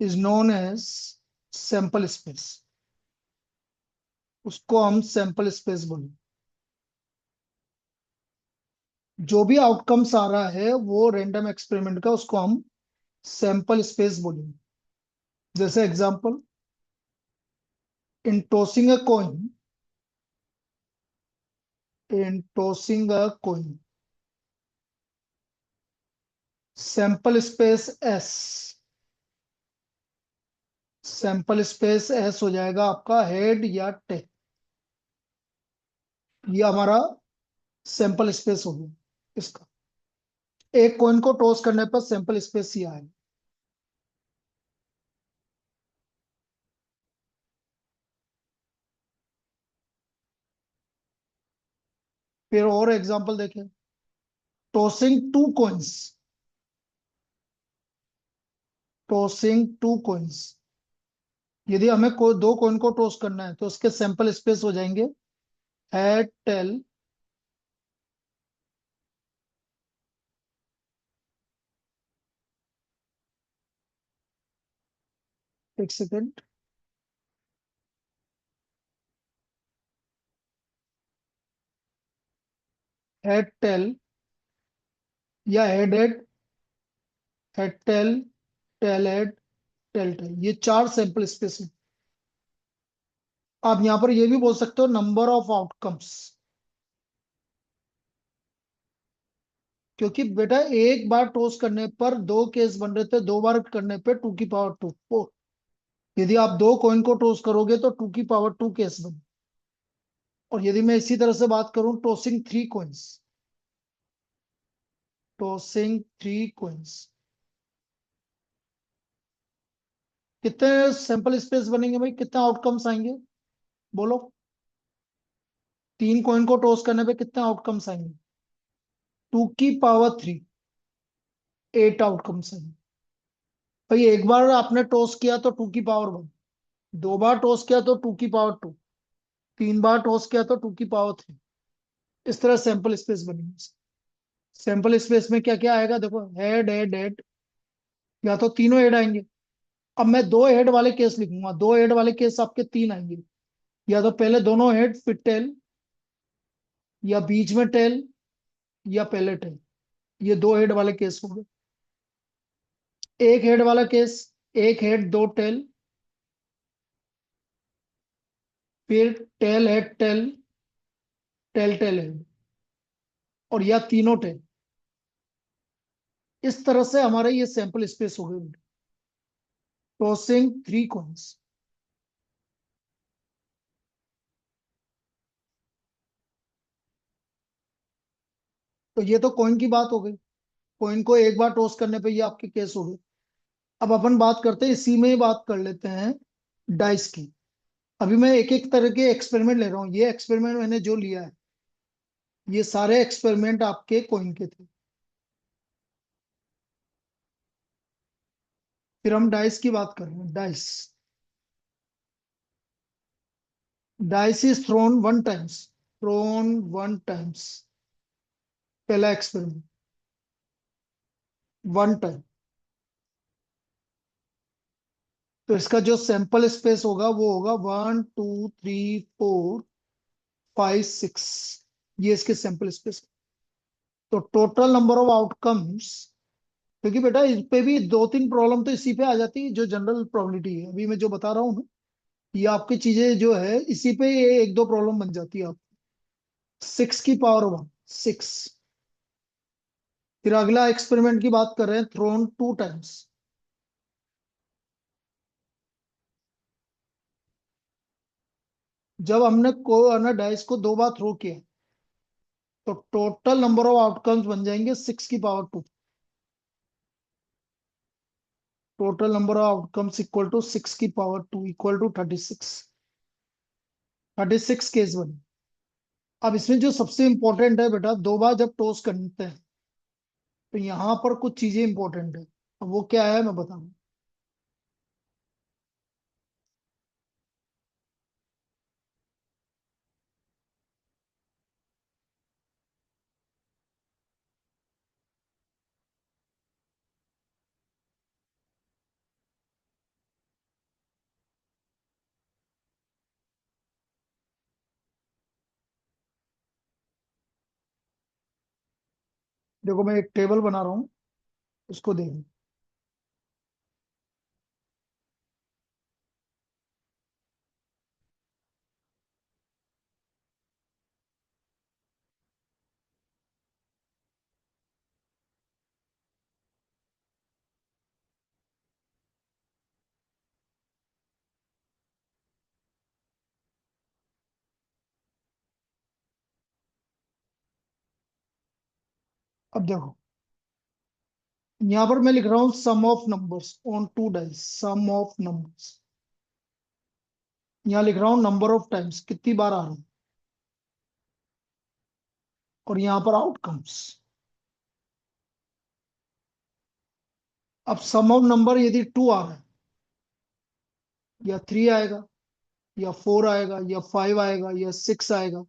Is known as sample space. उसको हम sample space बोलें। जो भी आउटकम्स आ रहा है वो रैंडम एक्सपेरिमेंट का, उसको हम सैंपल स्पेस बोलेंगे। जैसे example, in tossing a coin, in tossing a coin, sample space S, sample space S हो जाएगा आपका हेड या टेल। ये हमारा सैंपल स्पेस हो गया इसका। एक कॉइन को टॉस करने पर सैंपल स्पेस ही आएगा। फिर और एग्जांपल देखें, tossing two coins, tossing two coins. यदि हमें दो कॉइन को टॉस करना है तो उसके सैंपल स्पेस हो जाएंगे हेड टेल। एक सेकेंड, हेड टेल या head head, head tail, tail head, tail tail, ये चार सैंपल स्पेस है। आप यहां पर ये भी बोल सकते हो नंबर ऑफ आउटकम्स, क्योंकि बेटा एक बार टॉस करने पर दो केस बन रहे थे, दो बार करने पे टू की पावर टू फोर। यदि आप दो कॉइन को टॉस करोगे तो टू की पावर टू केस बने। और यदि मैं इसी तरह से बात करूं, tossing three coins, tossing three coins, कितने सैंपल स्पेस बनेंगे भाई, कितने आउटकम्स आएंगे, बोलो। तीन कॉइन को टॉस करने पे कितने आउटकम्स आएंगे, टू की पावर थ्री, एट आउटकम्स आएंगे। भाई एक बार आपने टॉस किया तो टू की पावर वन, दो बार टॉस किया तो टू की पावर टू, तीन बार टॉस किया तो टू की पावर थ्री। इस तरह सैंपल स्पेस बनेगी। सैंपल स्पेस में क्या क्या आएगा देखो, हेड हेड हेड, या तो तीनों हेड आएंगे। अब मैं दो हेड वाले केस लिखूंगा, दो हेड वाले केस आपके तीन आएंगे। या तो पहले दोनों हेड फिर टेल, या बीच में टेल, या पहले टेल। ये दो हेड वाले केस हो गए। एक हेड वाला केस, एक हेड दो टेल, फिर tail head tail, tail tail head, और या तीनों टेल। इस तरह से हमारा ये सैंपल स्पेस हो गई, टॉसिंग थ्री कॉइन्स। तो ये तो कॉइन की बात हो गई, कॉइन को एक बार टॉस करने पे ये आपके केस हो गए। अब अपन बात करते हैं, इसी में ही बात कर लेते हैं डाइस की। अभी मैं एक एक तरह के एक्सपेरिमेंट ले रहा हूँ। ये एक्सपेरिमेंट मैंने जो लिया है, ये सारे एक्सपेरिमेंट आपके कॉइन के थे। फिर हम डाइस की बात कर रहे हैं, dice. Dice is thrown one times, thrown one times, पहला एक्सपेरिमेंट, वन टाइम। तो इसका जो सैंपल स्पेस होगा वो होगा one two three four five six, ये इसके सैंपल स्पेस। तो टोटल नंबर ऑफ आउटकम्स, क्योंकि बेटा इस पे भी दो तीन प्रॉब्लम तो इसी पे आ जाती है, जो जनरल प्रोबेबिलिटी है अभी मैं जो बता रहा हूँ ना, ये आपकी चीजें जो है इसी पे ये एक दो प्रॉब्लम बन जाती है आप। सिक्स की पावर वन, सिक्स। फिर अगला एक्सपेरिमेंट की बात कर रहे हैं, थ्रोन टू टाइम्स। जब हमने को ना डाइस को दो बार थ्रो किया, तो टोटल नंबर ऑफ आउटकम्स बन जाएंगे सिक्स की power two. Total number of outcomes equal to six की power two, equal to 36, 36 case बने। अब इसमें जो सबसे इंपॉर्टेंट है बेटा, दो बार जब टॉस करते हैं तो यहाँ पर कुछ चीजें इंपॉर्टेंट है। अब वो क्या है मैं बताऊं। देखो मैं एक टेबल बना रहा हूँ, उसको देखो। अब देखो, यहाँ पर मैं लिख रहा हूँ sum of numbers on two dice, sum of numbers. यहाँ लिख रहा हूँ नंबर ऑफ टाइम्स, कितनी बार आ रहा है, और यहाँ पर आउटकम्स। अब सम ऑफ नंबर यदि 2 आ रहा है, या 3 आएगा, या 4 आएगा, या 5 आएगा, या 6 आएगा,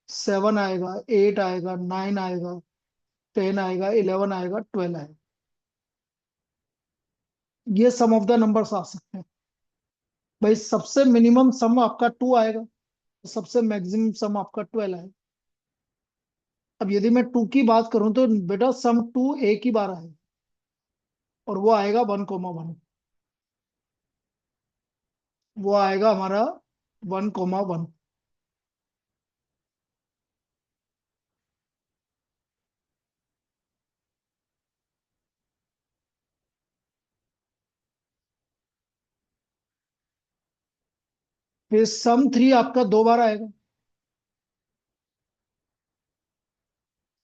7 आएगा, 8 आएगा, 9 आएगा, 10 आएगा, 11 आएगा, 12 आएगा। ये सम ऑफ द नंबर्स आ सकते हैं। भाई सबसे मिनिमम सम आपका 2 आएगा, सबसे मैक्सिमम सम आपका 12 आएगा। अब यदि मैं 2 की बात करूं तो बेटा सम 2 एक ही बार आएगा, और वो आएगा 1,1। वो आएगा हमारा 1,1। फिर सम 3 आपका 2 बार आएगा।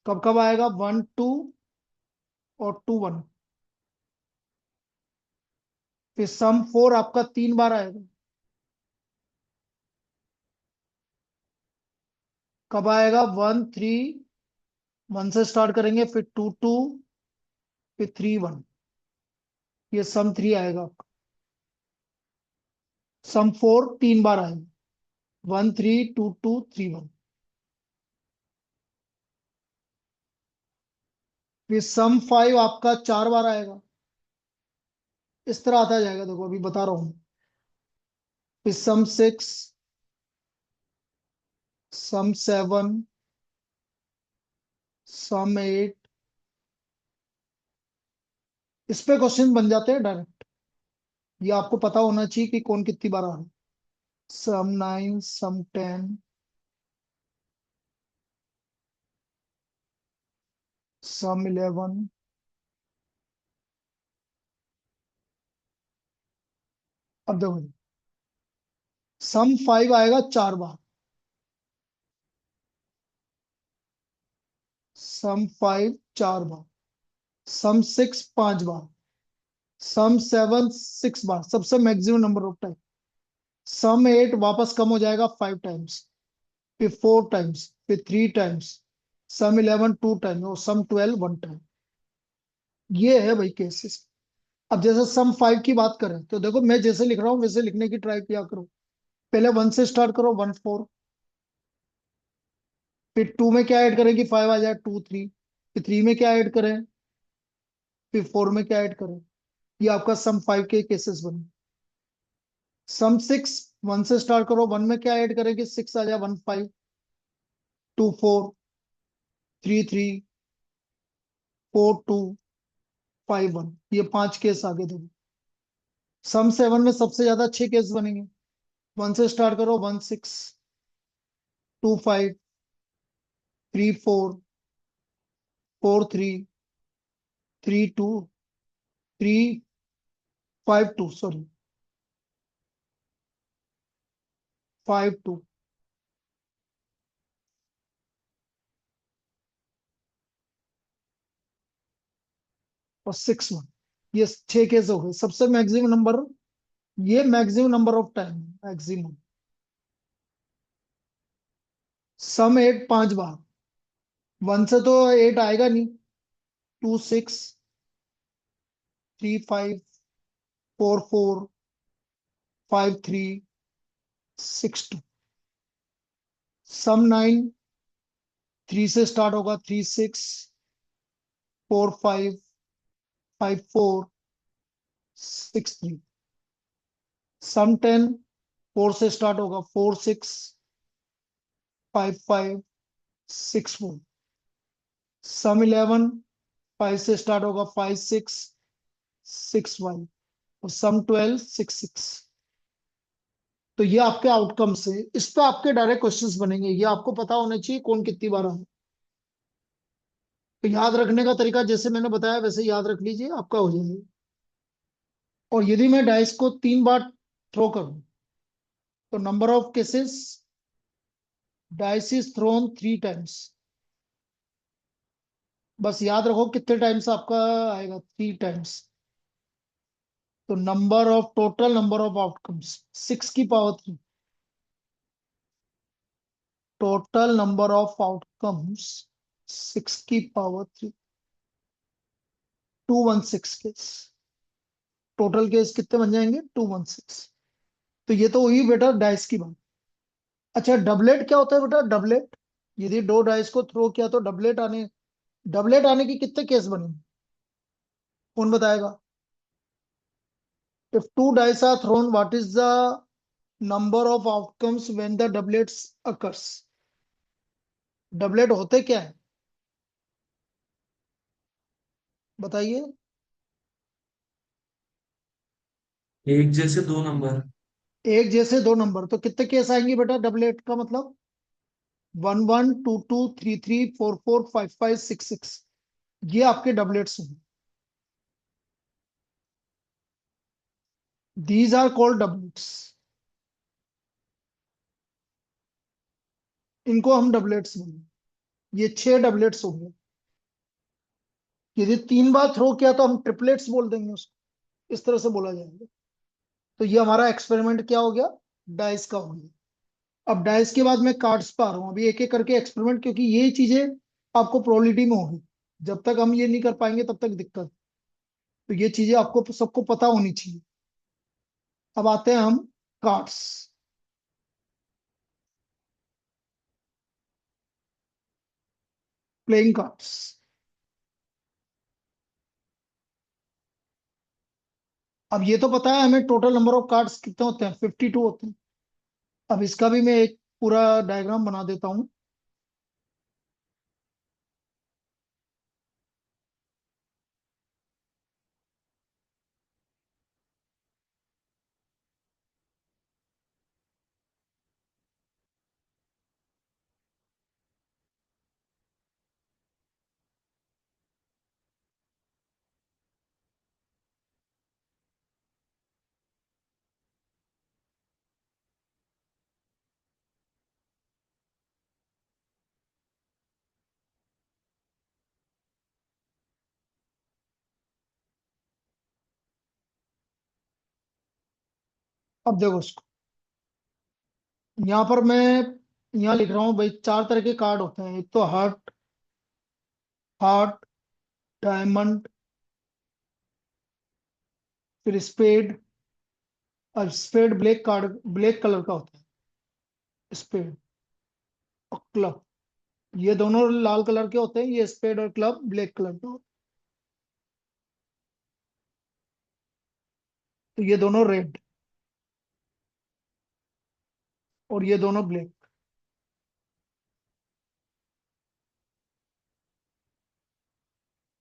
कब कब आएगा? 1 2 और 2 1। फिर सम 4 आपका 3 बार आएगा। कब आएगा? 1 3, 1 से स्टार्ट करेंगे, फिर 2 2, फिर 3 1। ये सम 3 आएगा आपका। सम 4 3 बार आएगा, 1 3 2 2 3 1। फिर सम 5 आपका 4 बार आएगा। इस तरह आता जाएगा, देखो अभी बता रहा हूँ। फिर सम 6, सम 7, सम 8। इस पे क्वेश्चन बन जाते हैं डायरेक्ट। ये आपको पता होना चाहिए कि कौन कितनी बार आ रहा है। सम 9, सम 10, सम 11। अब देखो, सम 5 आएगा 4 बार, सम 5 4 बार, सम 6 5 बार, सम 7 6 बार, सबसे मैक्सिमम नंबर ऑफ टाइम। सम 8 वापस कम हो जाएगा 5 टाइम्स, फिर 4 टाइम्स, फिर 3 टाइम्स, सम 11 2 टाइम, और सम 12 1 टाइम। ये है भाई केसेस। अब जैसे सम 5 की बात करें तो देखो, मैं जैसे लिख रहा हूँ वैसे लिखने की ट्राई किया करो। पहले 1 से स्टार्ट करो, 1 4। फिर 2 में क्या ऐड करें कि 5 आ जाए, 2 3। फिर 3 में क्या ऐड करें, फिर 4 में क्या ऐड करें। ये आपका सम 5 के केसेस बने। सम 6, 1 से स्टार्ट करो, 1 में क्या ऐड करें कि 6 आ जाए, 1 5, 2 4, 3 3, 4 2, 5 1। ये 5 केस आगे देखो। सम 7 में सबसे ज्यादा 6 केस बनेंगे। 1 से स्टार्ट करो, 1 6, 2 5, 3 4, 4 3, 3 2, 3 5 2, सॉरी, 5 2, और 6 1। ये 6 केस हो गए सबसे मैक्सिमम नंबर। ये maximum number of time, maximum. Sum 8 5 बार। 1 से तो 8 आएगा नहीं। 2 6, 3 5, 4 4, 5 3, 6 2। सम 9 3 से स्टार्ट होगा, 3 6, 4 5, 5 4, 6 3। सम 10 4 से स्टार्ट होगा, 4 6, 5 5, 6 4। सम 11 5 से स्टार्ट होगा, 5 6 6 1, और सम 12 6 6। तो ये आपके आउटकम्स है, इस पे आपके डायरेक्ट क्वेश्चंस बनेंगे, ये आपको पता होना चाहिए कौन कितनी बार आए। तो याद रखने का तरीका जैसे मैंने बताया वैसे याद रख लीजिए, आपका हो जाएगा। और यदि मैं डाइस को 3 बार थ्रो करूं, तो number of cases, dice is throne 3 times. बस याद रखो कितने टाइम्स आपका आएगा, 3 टाइम्स। तो टोटल नंबर ऑफ आउटकम्स 6 की power 3। Total number of outcomes 6 की पावर 3, 216 केस। टोटल केस कितने बन जाएंगे, 216। तो ये तो हुई बेटा डाइस की बात। अच्छा, डबलेट क्या होता है बेटा, डबलेट? यदि 2 डाइस को थ्रो किया तो डबलेट आने की कितने केस बने, कौन बताएगा? If 2 dice are thrown, what is the number of outcomes when the doublets occurs? Doublet होते क्या है, बताइए? एक जैसे दो नंबर। एक जैसे 2 नंबर, तो कितने केस आएंगे बेटा डबलेट का मतलब? 11 22 33 44 45 56। ये आपके डबलेट्स हैं, दीज आर कॉल्ड डबलेट्स। इनको हम डबलेट्स बोलेंगे। ये 6 डबलेट्स हो गए। यदि 3 बार थ्रो किया तो हम ट्रिपलेट्स बोल देंगे उसको, इस तरह से बोला जाएगा। तो ये हमारा एक्सपेरिमेंट क्या हो गया, डाइस का हो गया। अब डाइस के बाद मैं कार्ड्स पर आ रहा हूँ, अभी एक एक करके एक्सपेरिमेंट, क्योंकि ये चीजें आपको प्रोबेबिलिटी में होगी। जब तक हम ये नहीं कर पाएंगे तब तक दिक्कत। तो ये चीजें आपको सबको पता होनी चाहिए। अब आते हैं हम कार्ड्स, प्लेइंग कार्ड्स। अब ये तो पता है हमें टोटल नंबर ऑफ कार्ड्स कितने होते हैं, 52 होते हैं। अब इसका भी मैं एक पूरा डायग्राम बना देता हूँ। अब देखो उसको, यहाँ पर मैं यहाँ लिख रहा हूँ भाई, 4 तरह के कार्ड होते हैं। एक तो हार्ट, हार्ट, डायमंड, फिर स्पेड। अब spade black card, black colour का होता है स्पेड। और क्लब, ये दोनों लाल कलर के होते हैं, ये स्पेड और क्लब ब्लैक कलर का होता है। तो ये दोनों रेड, और ये दोनों ब्लैक।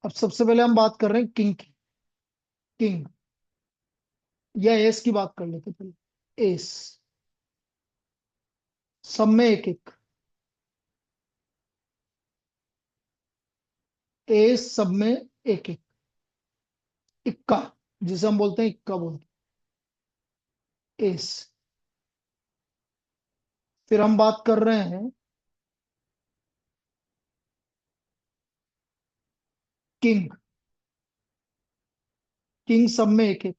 अब सबसे पहले हम बात कर रहे हैं किंग की। किंग या एस की बात कर लेते हैं पहले। एस, सब में एक एक। एस सब में एक एक। इक्का, जिसे हम बोलते हैं इक्का बोलते हैं, एस। फिर हम बात कर रहे हैं किंग। किंग सब में एक एक।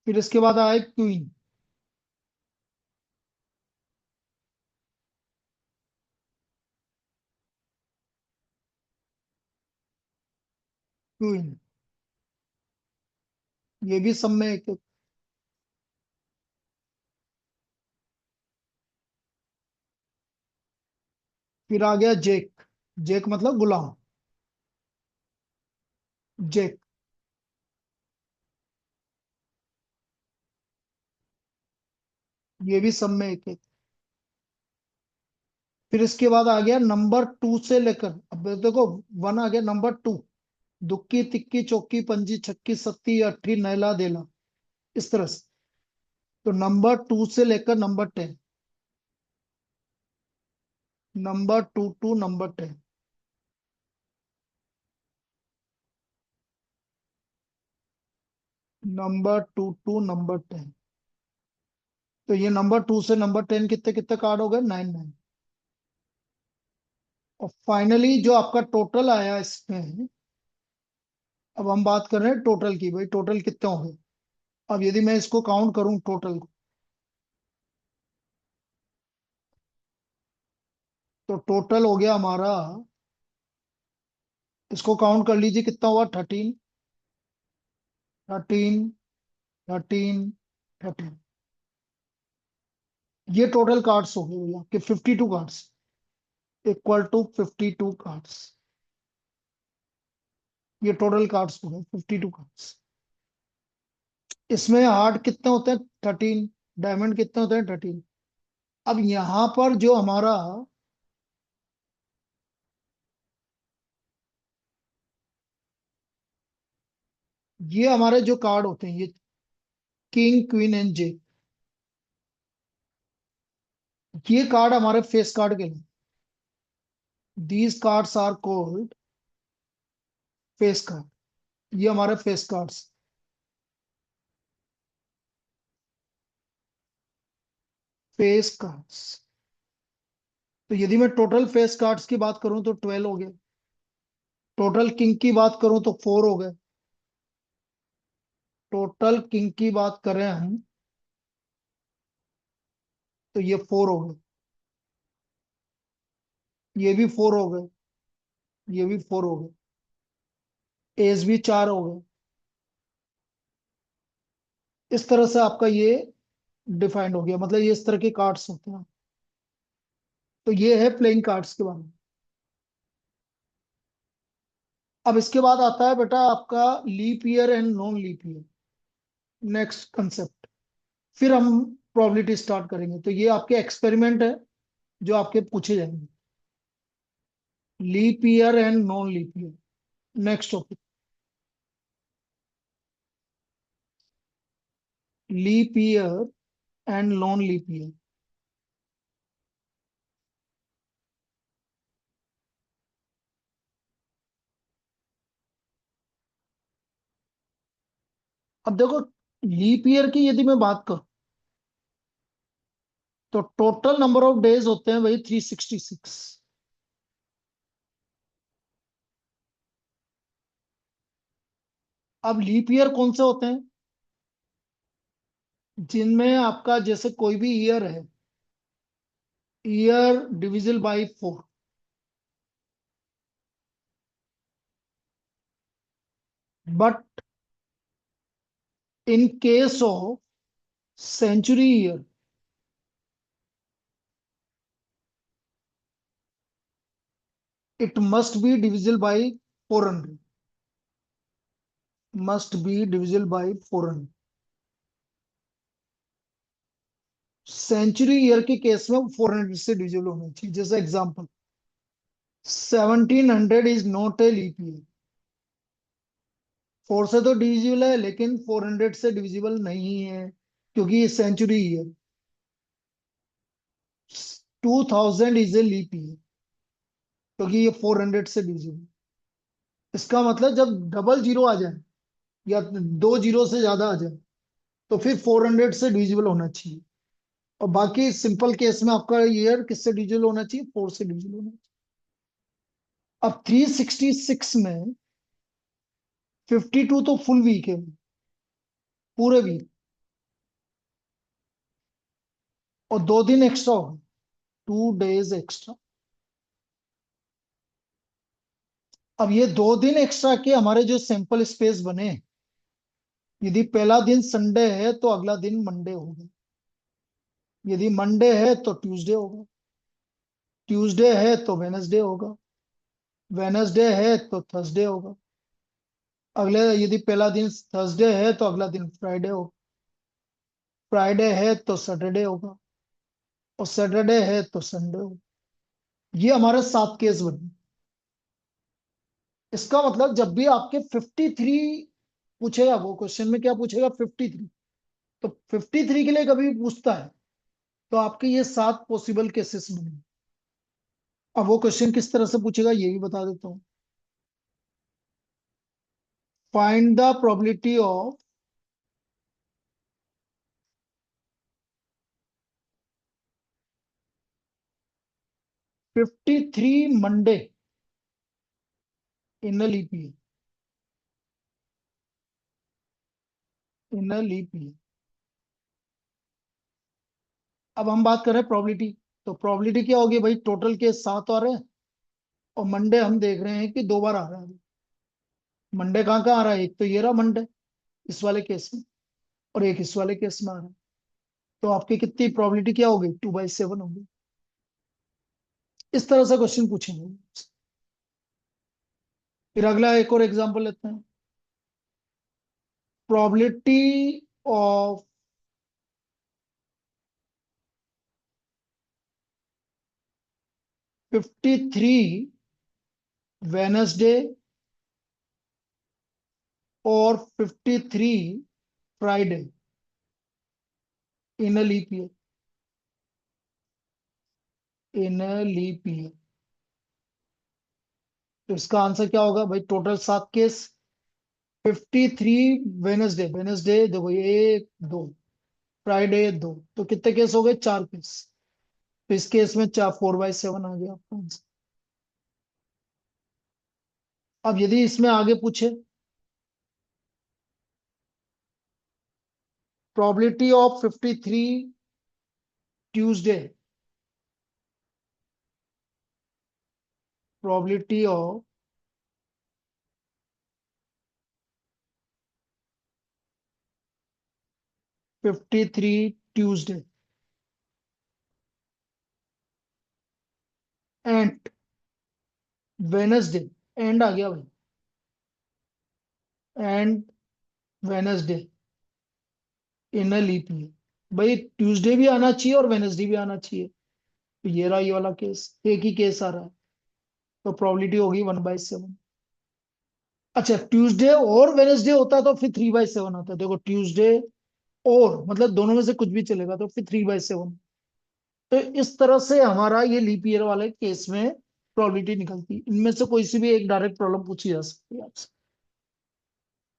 फिर इसके बाद आए क्वीन। क्वीन, ये भी सब में एक एक। फिर आ गया जेक। जेक मतलब गुलाम, जेक। ये भी सब में एक एक। फिर इसके बाद आ गया नंबर 2 से लेकर, अब देखो 1 आ गया, नंबर 2, दुक्की तिक्की चौकी पंजी छक्की सत्ती अट्ठी नैला देला, इस तरह से। तो नंबर 2 से लेकर number 10, number 2 to number 10, number 2 to number 10। तो ये नंबर 2 से नंबर 10 कितने कितने कार्ड हो गए, 9 9। और फाइनली जो आपका टोटल आया इसमें, अब हम बात कर रहे हैं टोटल की, भाई टोटल कितने हो गए। अब यदि मैं इसको काउंट करूं टोटल को, तो टोटल हो गया हमारा, इसको काउंट कर लीजिए कितना हुआ, 13 13 13 13। ये टोटल कार्ड्स हो गए भैया आपके 52 कार्ड्स, इक्वल टू 52 कार्ड्स। ये टोटल कार्ड्स हो गए 52 कार्ड्स। इसमें हार्ट कितने होते हैं, 13, डायमंड कितने होते हैं, 13। अब यहां पर जो हमारा, ये हमारे जो कार्ड होते हैं, ये किंग क्वीन एंड जे, ये कार्ड हमारे फेस कार्ड के लिए, these cards are called face card. ये हमारे फेस कार्ड्स, फेस कार्ड्स। तो यदि मैं टोटल फेस कार्ड्स की बात करूं तो 12 हो गए, टोटल किंग की बात करूं तो 4 हो गए, टोटल किंग की बात करें हम तो ये 4 हो गए, ये भी 4 हो गए, ये भी 4 हो गए, एस भी 4 हो गए। इस तरह से आपका ये डिफाइंड हो गया, मतलब ये इस तरह के कार्ड्स होते हैं। तो ये है प्लेइंग कार्ड्स के बारे में। अब इसके बाद आता है बेटा आपका leap year and non leap year, next concept. फिर हम प्रोबेबिलिटी स्टार्ट करेंगे, तो ये आपके एक्सपेरिमेंट है जो आपके पूछे जाएंगे, leap year and non leap year. Next topic, leap year and non leap year. अब देखो, लीप ईयर की यदि मैं बात करूं तो टोटल नंबर ऑफ डेज होते हैं भाई 366। अब लीप ईयर कौन से होते हैं, जिनमें आपका जैसे कोई भी ईयर है, year divisible by 4, but in case of century year, it must be divisible by 400, must be divisible by 400। Century year के केस में 400 से डिविजिबल होना चाहिए। जैसे example, 1700 is not a leap year, 4 से तो डिविजिबल है लेकिन 400 से डिविजिबल नहीं है, क्योंकि ये century year. 2000 is a leap year, क्योंकि ये 400 से डिविजिबल। इसका मतलब जब डबल जीरो आ जाए या दो जीरो से ज्यादा आ जाए तो फिर 400 से डिविजिबल होना चाहिए। और बाकी सिंपल केस में आपका ईयर किससे डिविजिबल होना चाहिए, 4 से डिविजिबल होना चाहिए। अब 366 में 52 तो फुल वीक है, पूरे वीक, और 2 दिन एक्स्ट्रा हो गए, 2 डेज एक्स्ट्रा। अब ये 2 दिन एक्स्ट्रा के हमारे जो सैंपल स्पेस बने, यदि पहला दिन संडे है तो अगला दिन मंडे होगा, यदि मंडे है तो ट्यूसडे होगा, ट्यूसडे है तो वेनसडे होगा, वेनसडे है तो थर्सडे होगा, अगले यदि पहला दिन थर्सडे है तो अगला दिन फ्राइडे होगा, फ्राइडे है तो सैटरडे होगा, और सैटरडे है तो संडे होगा। ये हमारे 7 केस बने। इसका मतलब जब भी आपके 53 पूछेगा, वो क्वेश्चन में क्या पूछेगा, 53, तो 53 के लिए कभी भी पूछता है तो आपके ये 7 पॉसिबल केसेस बने। अब वो क्वेश्चन किस तरह से पूछेगा ये भी बता देता हूँ। Find the probability of 53 Monday in a leap year, in a leap year. अब हम बात कर रहे हैं प्रोबेबिलिटी। तो प्रोबेबिलिटी क्या होगी भाई, टोटल के 7 आ रहे हैं, और मंडे हम देख रहे हैं कि 2 बार आ रहा है। मंडे कहाँ कहाँ आ रहा है, एक तो ये रहा मंडे इस वाले केस में, और एक इस वाले केस में आ रहा है। तो आपकी कितनी प्रोबेबिलिटी क्या होगी, 2/7 होगी। इस तरह से क्वेश्चन पूछेंगे। फिर अगला एक और एग्जांपल लेते हैं। प्रोबेबिलिटी ऑफ 53 वेनसडे और 53 Friday in a leap year, in a leap year. तो इसका आंसर क्या होगा भाई, टोटल 7 केस। 53 वेनसडे, वेनसडे देखो ये 1 2, फ्राइडे 2, तो कितने केस हो गए, 4 केस। तो इस केस में 4/7 आ गया आपका आंसर। अब यदि इसमें आगे पूछे probability of 53 Tuesday, probability of 53 Tuesday and Wednesday, and आ गया भाई, and Wednesday in a leap year. भाई ट्यूसडे भी आना चाहिए और वेनसडे भी आना चाहिए। तो ये रहा ये वाला केस, एक ही केस आ रहा है, तो प्रोबेबिलिटी होगी 1/7। अच्छा ट्यूसडे और वेनसडे होता तो फिर 3/7 होता। देखो ट्यूसडे और मतलब दोनों में से कुछ भी चलेगा, तो फिर 3/7। तो इस तरह से हमारा ये लीप ईयर वाले केस में प्रोबेबिलिटी निकलती है। इनमें से कोई सी भी एक डायरेक्ट प्रॉब्लम पूछी जा सकती है आपसे।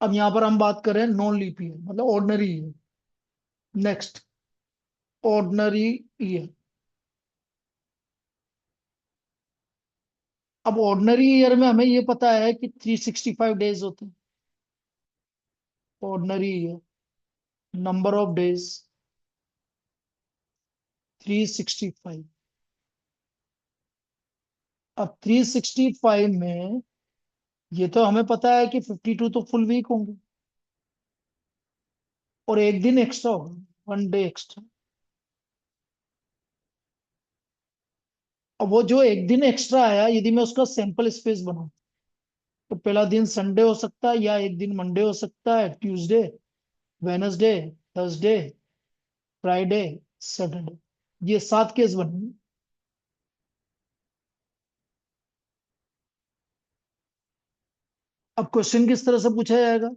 अब यहाँ पर हम बात करें नॉन लीप ईयर, मतलब ordinary year. Next, ordinary year. अब ऑर्डिनरी ईयर में हमें ये पता है कि 365 डेज होते हैं। Ordinary year, number of days 365। अब 365 में ये तो हमें पता है कि 52 तो फुल वीक होंगे, और एक दिन एक्स्ट्रा होगा, 1 डे एक्स्ट्रा। अब वो जो एक दिन एक्स्ट्रा आया, यदि मैं उसका सैंपल स्पेस बनाऊं, तो पहला दिन संडे हो सकता है, या एक दिन मंडे हो सकता है, Tuesday, Wednesday, Thursday, Friday, Saturday. ये 7 केस बने। अब क्वेश्चन किस तरह से पूछा जाएगा,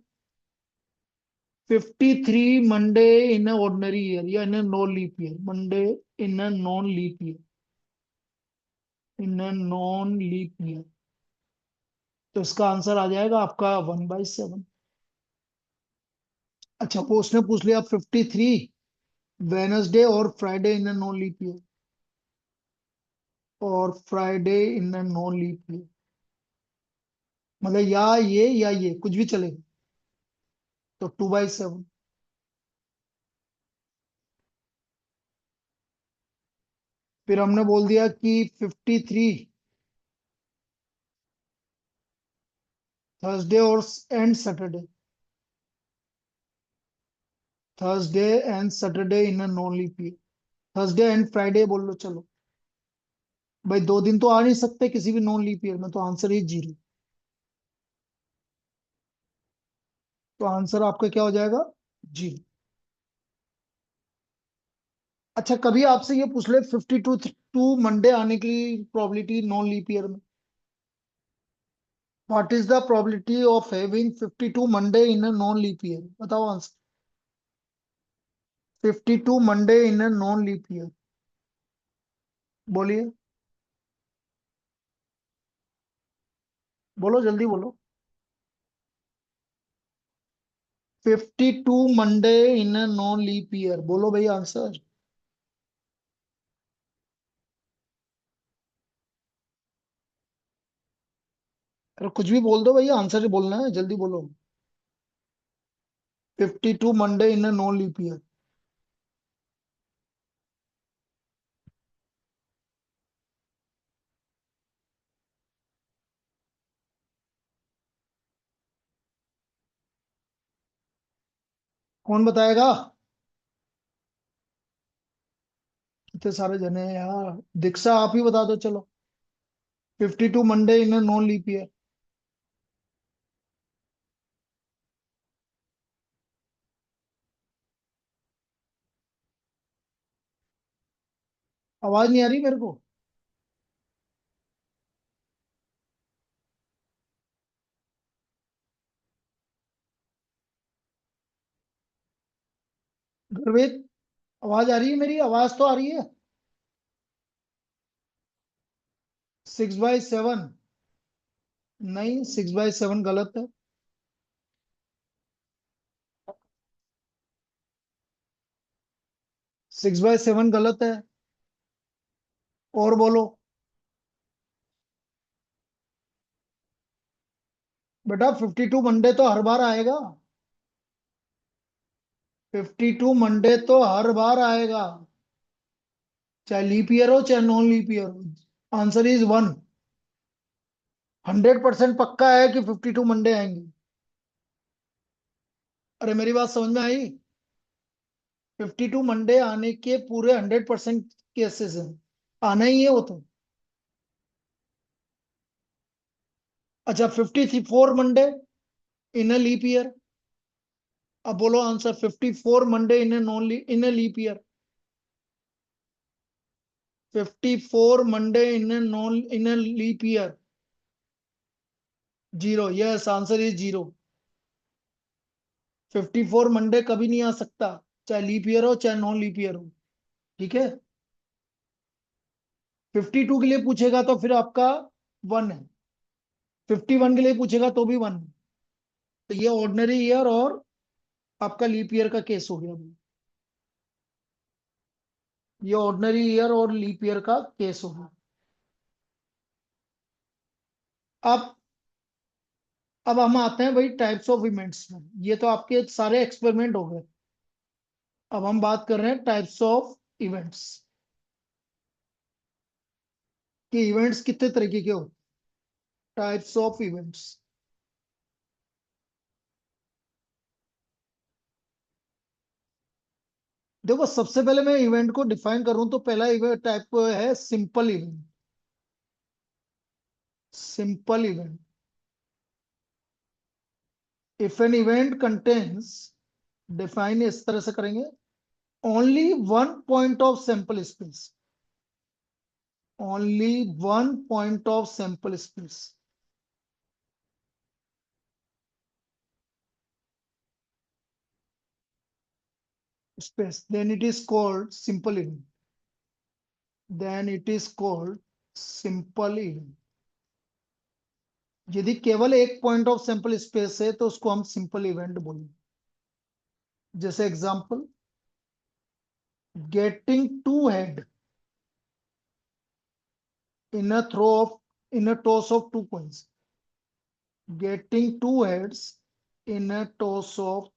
53 मंडे इन ऑर्डिनरी ईयर या in non leap year, Monday in non leap year, in non leap year. तो इसका आंसर आ जाएगा आपका 1/7। अच्छा वो उसने पूछ लिया 53 वेनसडे और Friday in non leap year, और Friday in non leap year, मतलब या ये या ये कुछ भी चलेगा। तो 2/7। फिर हमने बोल दिया कि 53 थर्सडे और and Saturday, Thursday and Saturday in non leap year, Thursday and Friday बोल लो चलो। भाई 2 दिन तो आ नहीं सकते किसी भी नॉन लीप ईयर में, तो आंसर ही 0। तो आंसर आपका क्या हो जाएगा, 0। अच्छा, कभी आपसे ये पूछ ले 52 मंडे आने की प्रोबेबिलिटी नॉन लीप ईयर में, what is the probability of having 52 Monday in a non leap year? बताओ answer. 52 Monday in a non leap year, बोलिए, बोलो जल्दी बोलो। 52 Monday in a non leap year, बोलो भाई आंसर। अरे कुछ भी बोल दो भैया, आंसर ही बोलना है, जल्दी बोलो। 52 Monday in a non leap year. कौन बताएगा? इतने सारे जने हैं यार। दीक्षा आप ही बता दो चलो। 52 Monday in a non leap year. आवाज नहीं आ रही मेरे को। गुरवेद, आवाज आ रही है? मेरी आवाज तो आ रही है। 6/7? नहीं, 6/7 गलत है। 6/7 गलत है। और बोलो। बेटा 52 मंडे तो हर बार आएगा। 52 मंडे तो हर बार आएगा, चाहे लीप ईयर हो चाहे नॉन लीप ईयर हो। Answer is one. 100% पक्का है कि 52 मंडे आएंगे। अरे मेरी बात समझ में आई? 52 मंडे आने के पूरे 100% केसेस हैं। आना ही है वो तो। अच्छा, 54 Monday in a leap year. अब बोलो answer. 54 Monday in non in leap year. 54 Monday in non in leap year. Zero, yes, answer is zero. 54 Monday कभी नहीं आ सकता, चाहे लीप ईयर हो चाहे नॉन लीप ईयर हो। ठीक है। 52 के लिए पूछेगा तो फिर आपका वन है। 51 के लिए पूछेगा तो भी वन है। तो ये ऑर्डिनरी ईयर और आपका लीप ईयर का केस हो गया। ये ऑर्डिनरी ईयर और लीप ईयर का केस हो गया। अब अब हम आते हैं भाई टाइप्स ऑफ इवेंट्स में। ये तो आपके सारे एक्सपेरिमेंट हो गए। अब हम बात कर रहे हैं टाइप्स ऑफ इवेंट्स, कि इवेंट्स कितने तरीके के होते हैं। Types of events. देखो, सबसे पहले मैं इवेंट को डिफाइन करूं तो पहला इवेंट टाइप है simple event. Simple event. If an event contains, define इस तरह से करेंगे, only one point of sample space. Only one point of sample space space, then it is called simple event. Then it is called simple event. यदि केवल एक point of sample space है तो उसको हम सिंपल इवेंट बोलेंगे। जैसे example, getting two head in a throw of in a toss of two coins. Getting two heads in a toss of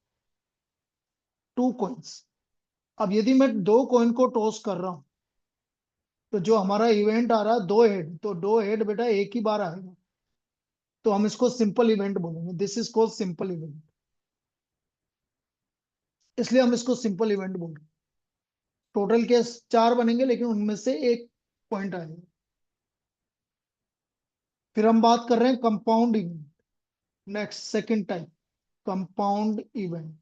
two coins. अब यदि मैं दो कॉइन को टॉस कर रहा हूं तो जो हमारा इवेंट आ रहा है दो हेड, तो दो हेड बेटा एक ही बार आएगा, तो हम इसको सिंपल इवेंट बोलेंगे। This is called simple event. इसलिए हम इसको सिंपल इवेंट बोल रहे हैं। टोटल केस चार बनेंगे लेकिन उनमें से एक पॉइंट आएगा। फिर हम बात कर रहे हैं compound event. Next, second type, compound event.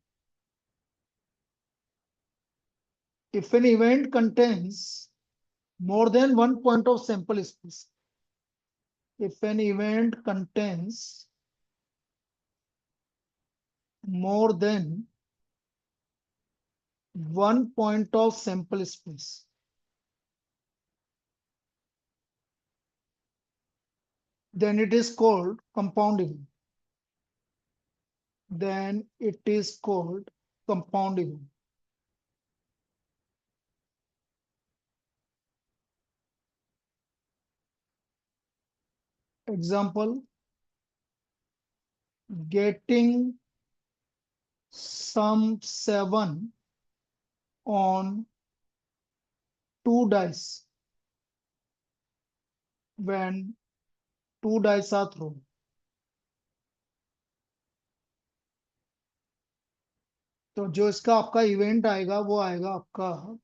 If an event contains more than one point of sample space, if an event contains more than one point of sample space, then it is called compound event. Then it is called compound event. Example, getting some 7 on 2 dice when 2 dice are thrown. तो जो इसका आपका event आएगा वो आएगा आपका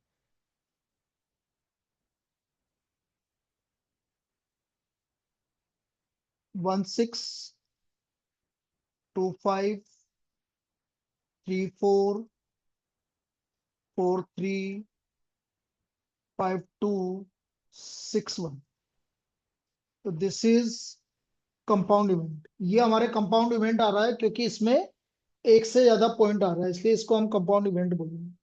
162534343526 तो this is compound event. ये हमारे कंपाउंड इवेंट आ रहा है क्योंकि इसमें एक से ज्यादा पॉइंट आ रहा है, इसलिए इसको हम कंपाउंड इवेंट बोलेंगे।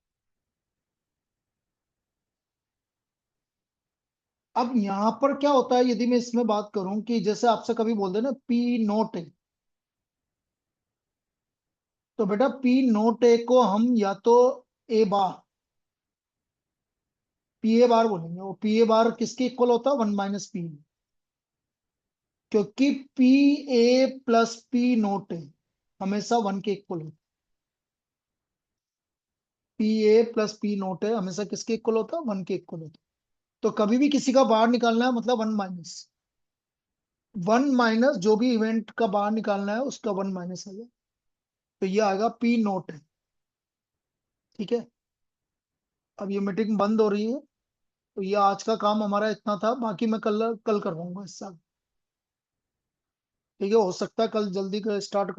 अब यहां पर क्या होता है, यदि मैं इसमें बात करूं कि जैसे आपसे कभी बोल दे ना पी नोट है, तो बेटा पी नोट ए को हम या तो ए बार, पी ए बार बोलेंगे। और पी ए बार किसके इक्वल होता है, 1 - पी, क्योंकि P A plus P not A हमेशा 1 के इक्वल होता है। P A plus P not A हमेशा किसके इक्वल होता है, 1 के इक्वल होता है। तो कभी भी किसी का बाहर निकालना है मतलब 1 माइनस जो भी इवेंट का बाहर निकालना है उसका 1 माइनस आ जाए, तो ये आएगा पी नोट है। ठीक है, अब ये मीटिंग बंद हो रही है, तो ये आज का काम हमारा इतना था, बाकी मैं कल कल करवाऊंगा इससे। ठीक है, हो सकता है कल जल्दी का स्टार्ट